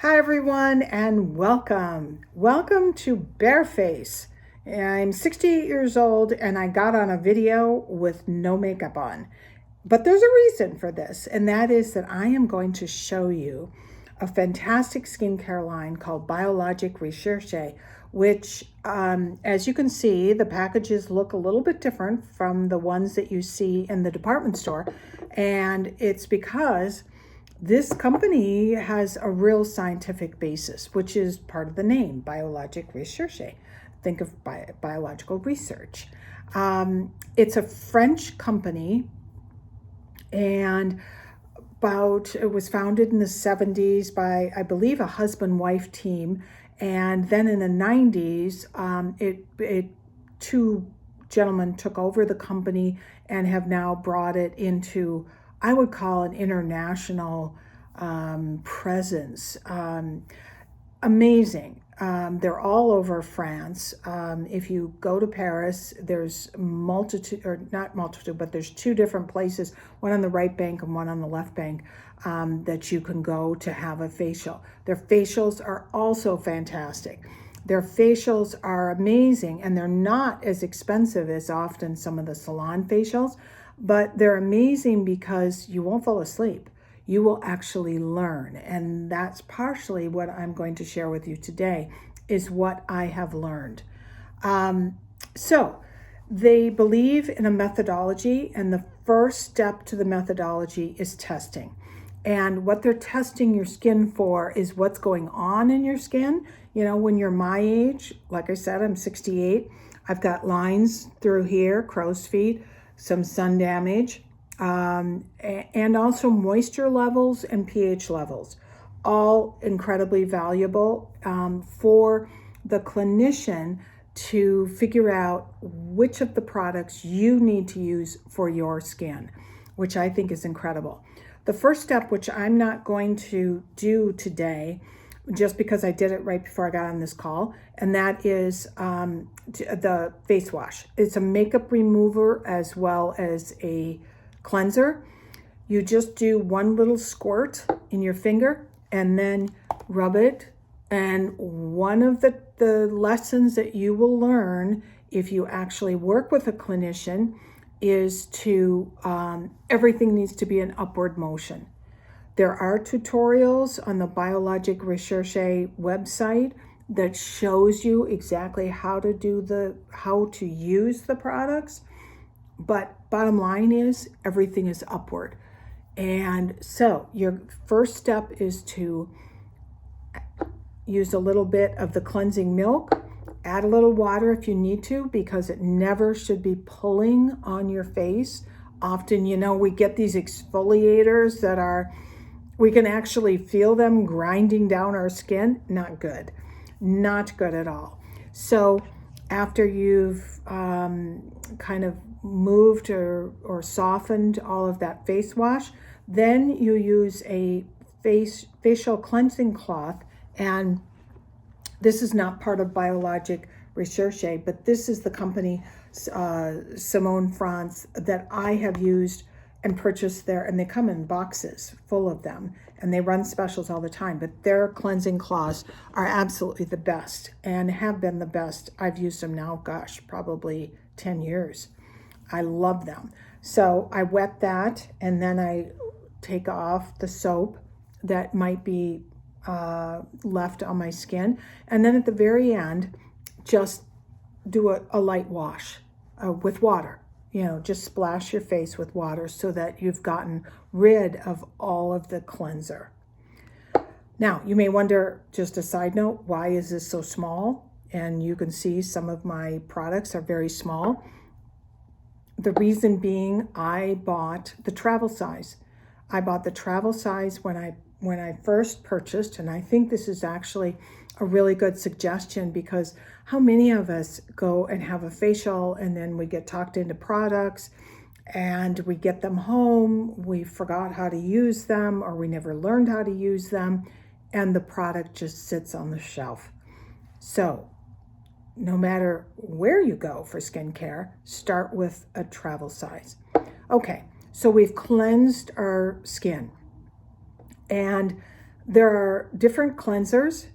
Hi everyone and welcome. Welcome to Bareface. I'm 68 years old and I got on a video with no makeup on. But there's a reason for this, and that is that I am going to show you a fantastic skincare line called Biologique Recherche, which as you can see, the packages look a little bit different from the ones that you see in the department store. And it's because this company has a real scientific basis, which is part of the name, Biologique Recherche. Think of biological research. It's a French company, and it was founded in the 70s by, I believe, a husband-wife team. And then in the 90s, two gentlemen took over the company and have now brought it into, I would call, an international presence. Amazing. They're all over France. If you go to Paris, there's not multitude, but there's two different places, one on the right bank and one on the left bank, that you can go to have a facial. Their facials are also fantastic. Their facials are amazing, and they're not as expensive as often some of the salon facials, but they're amazing because you won't fall asleep. You will actually learn. And that's partially what I'm going to share with you today, is what I have learned. So they believe in a methodology, and the first step to the methodology is testing. And what they're testing your skin for is what's going on in your skin. You know, when you're my age, like I said, I'm 68. I've got lines through here, crow's feet, some sun damage, and also moisture levels and pH levels, all incredibly valuable for the clinician to figure out which of the products you need to use for your skin, which I think is incredible. The first step, which I'm not going to do today, just because I did it right before I got on this call, and that is the face wash. It's a makeup remover as well as a cleanser. You just do one little squirt in your finger and then rub it. And one of the lessons that you will learn if you actually work with a clinician is to, everything needs to be an upward motion. There are tutorials on the Biologique Recherche website that shows you exactly how to use the products. But bottom line is everything is upward. And so your first step is to use a little bit of the cleansing milk, add a little water if you need to, because it never should be pulling on your face. Often, you know, we get these exfoliators that we can actually feel them grinding down our skin. Not good. Not good at all. So after you've kind of moved or softened all of that face wash, then you use a facial cleansing cloth. And this is not part of Biologique Recherche, but this is the company, Simone France, that I have used and purchased there, and they come in boxes full of them, and they run specials all the time. But their cleansing cloths are absolutely the best and have been the best. I've used them now, gosh, probably 10 years. I love them. So I wet that, and then I take off the soap that might be left on my skin. And then at the very end, just do a light wash with water. You know, just splash your face with water so that you've gotten rid of all of the cleanser. Now, you may wonder, just a side note, why is this so small? And you can see some of my products are very small. The reason being, I bought the travel size. I bought the travel size when I first purchased, and I think this is actually a really good suggestion, because how many of us go and have a facial and then we get talked into products and we get them home, we forgot how to use them, or we never learned how to use them, and the product just sits on the shelf. So no matter where you go for skincare, start with a travel size. Okay, so we've cleansed our skin. And There are different cleansers,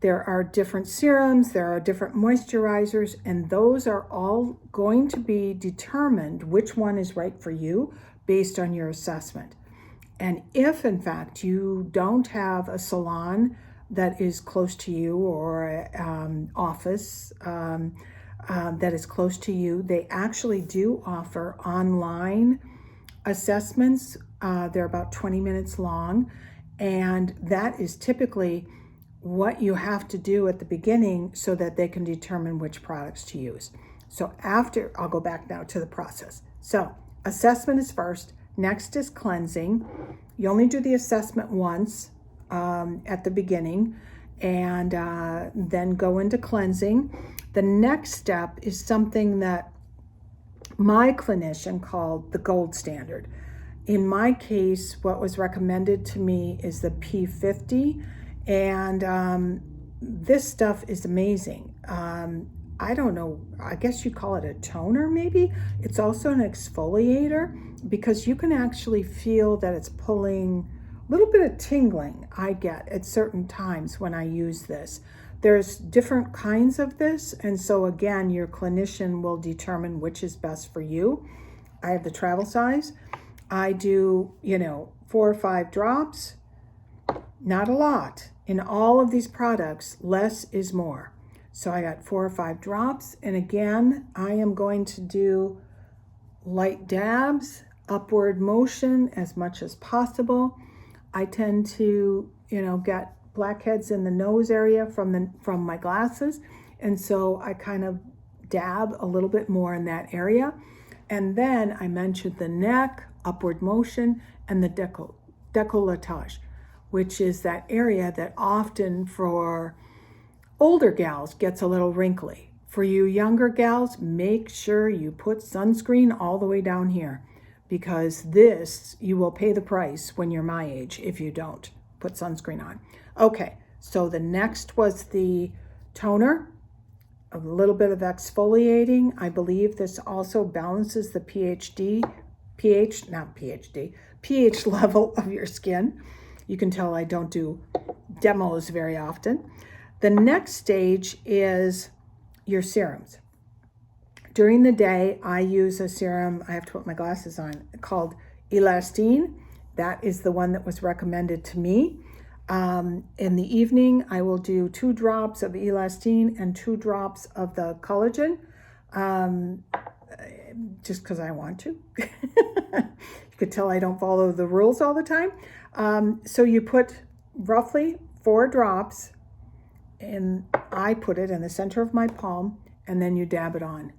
there are different serums, there are different moisturizers, and those are all going to be determined which one is right for you based on your assessment. And if, in fact, you don't have a salon that is close to you or an office that is close to you, they actually do offer online assessments. They're about 20 minutes long, and that is typically what you have to do at the beginning so that they can determine which products to use. So after, I'll go back now to the process. So assessment is first, next is cleansing. You only do the assessment once at the beginning, and then go into cleansing. The next step is something that my clinician called the gold standard. In my case, what was recommended to me is the P50, and this stuff is amazing. I don't know, I guess you'd call it a toner maybe. It's also an exfoliator because you can actually feel that it's pulling a little bit of tingling I get at certain times when I use this. There's different kinds of this, and so again, your clinician will determine which is best for you. I have the travel size. I do, 4 or 5 drops, not a lot. In all of these products, less is more. So I got 4 or 5 drops, and again, I am going to do light dabs, upward motion as much as possible. I tend to, get blackheads in the nose area from my glasses, and so I kind of dab a little bit more in that area. And then I mentioned the neck, upward motion, and the décolletage, which is that area that often for older gals gets a little wrinkly. For you younger gals, make sure you put sunscreen all the way down here, because this, you will pay the price when you're my age if you don't put sunscreen on. Okay, so the next was the toner, a little bit of exfoliating. I believe this also balances the pH level of your skin. You can tell I don't do demos very often. The next stage is your serums. During the day, I use a serum, I have to put my glasses on, called Elastine. That is the one that was recommended to me. In the evening, I will do 2 drops of Elastine and 2 drops of the collagen, just because I want to. You could tell I don't follow the rules all the time. So you put roughly 4 drops, and I put it in the center of my palm, and then you dab it on.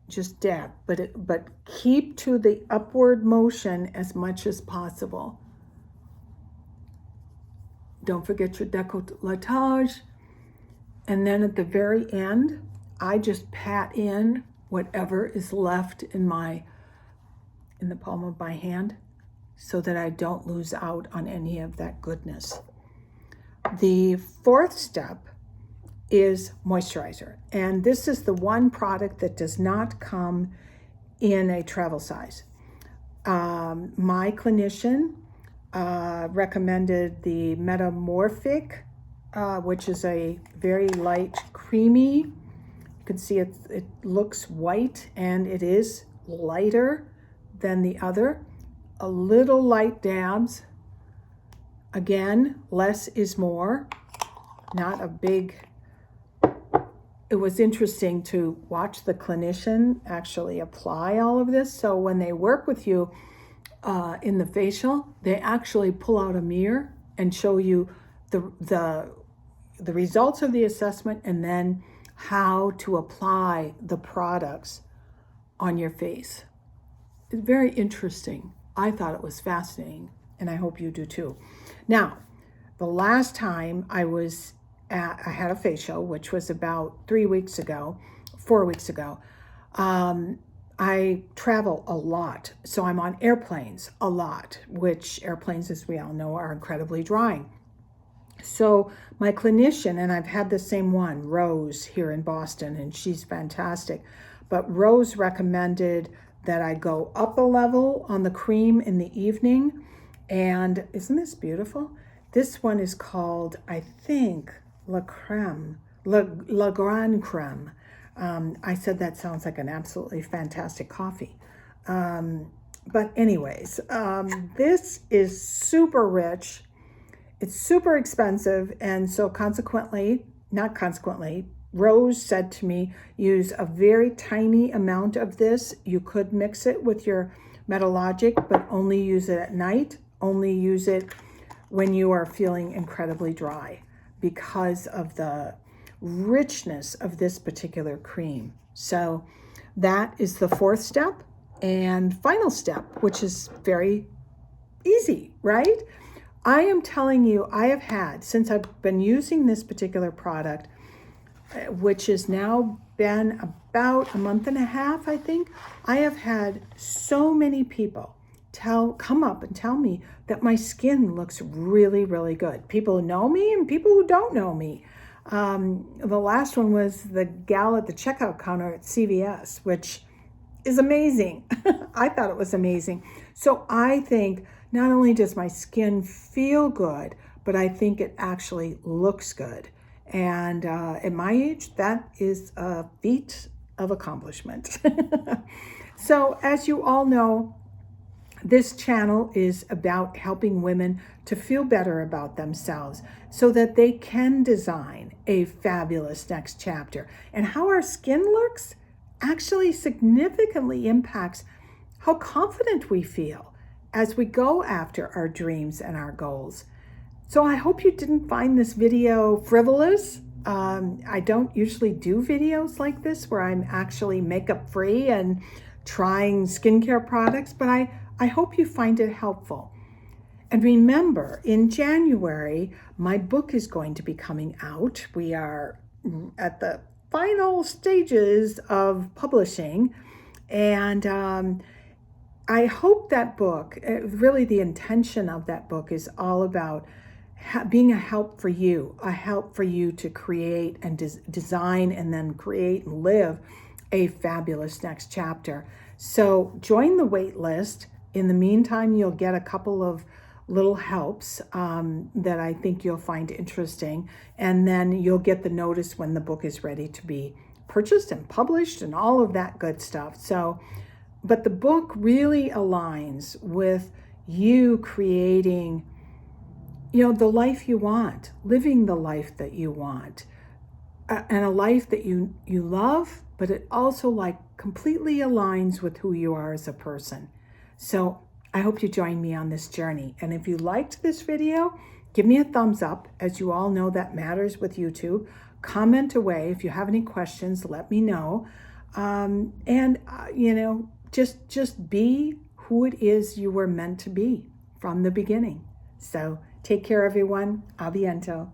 Just dab, but keep to the upward motion as much as possible. Don't forget your décolletage. And then at the very end, I just pat in whatever is left in the palm of my hand so that I don't lose out on any of that goodness. The 4th step is moisturizer. And this is the one product that does not come in a travel size. My clinician recommended the Metamorphic, which is a very light, creamy. You can see it looks white, and it is lighter than the other. A little light dabs. Again, less is more. Not a big... It was interesting to watch the clinician actually apply all of this. So when they work with you in the facial, they actually pull out a mirror and show you the results of the assessment and then how to apply the products on your face. It's very interesting. I thought it was fascinating, and I hope you do too. Now, the last time I had a facial, which was about 4 weeks ago. I travel a lot, so I'm on airplanes a lot, which airplanes, as we all know, are incredibly drying. So my clinician, and I've had the same one, Rose, here in Boston, and she's fantastic, but Rose recommended that I go up a level on the cream in the evening And isn't this beautiful? This one is called, I think, La Grande Creme. I said that sounds like an absolutely fantastic coffee. But anyways, this is super rich. It's super expensive. And so Rose said to me, use a very tiny amount of this. You could mix it with your Biologique, but only use it at night. Only use it when you are feeling incredibly dry because of the richness of this particular cream. So that is the fourth step and final step, which is very easy, right? I am telling you, I have had, since I've been using this particular product, which has now been about a month and a half, I think, I have had so many people come up and tell me that my skin looks really, really good. People who know me and people who don't know me. The last one was the gal at the checkout counter at CVS, which is amazing. I thought it was amazing. So I think not only does my skin feel good, but I think it actually looks good. And at my age, that is a feat of accomplishment. So as you all know, this channel is about helping women to feel better about themselves so that they can design a fabulous next chapter. And how our skin looks actually significantly impacts how confident we feel as we go after our dreams and our goals. So I hope you didn't find this video frivolous. I don't usually do videos like this where I'm actually makeup free and trying skincare products, but I hope you find it helpful. And remember, in January, my book is going to be coming out. We are at the final stages of publishing, and I hope that book, really the intention of that book is all about being a help for you to create and design and then create and live a fabulous next chapter. So join the wait list. In the meantime, you'll get a couple of little helps that I think you'll find interesting. And then you'll get the notice when the book is ready to be purchased and published and all of that good stuff. So, but the book really aligns with you creating, the life you want, living the life that you want, and a life that you love, but it also completely aligns with who you are as a person. So I hope you join me on this journey. And if you liked this video, give me a thumbs up. As you all know, that matters with YouTube. Comment away. If you have any questions, let me know. Just be who it is you were meant to be from the beginning. So take care, everyone. A biento.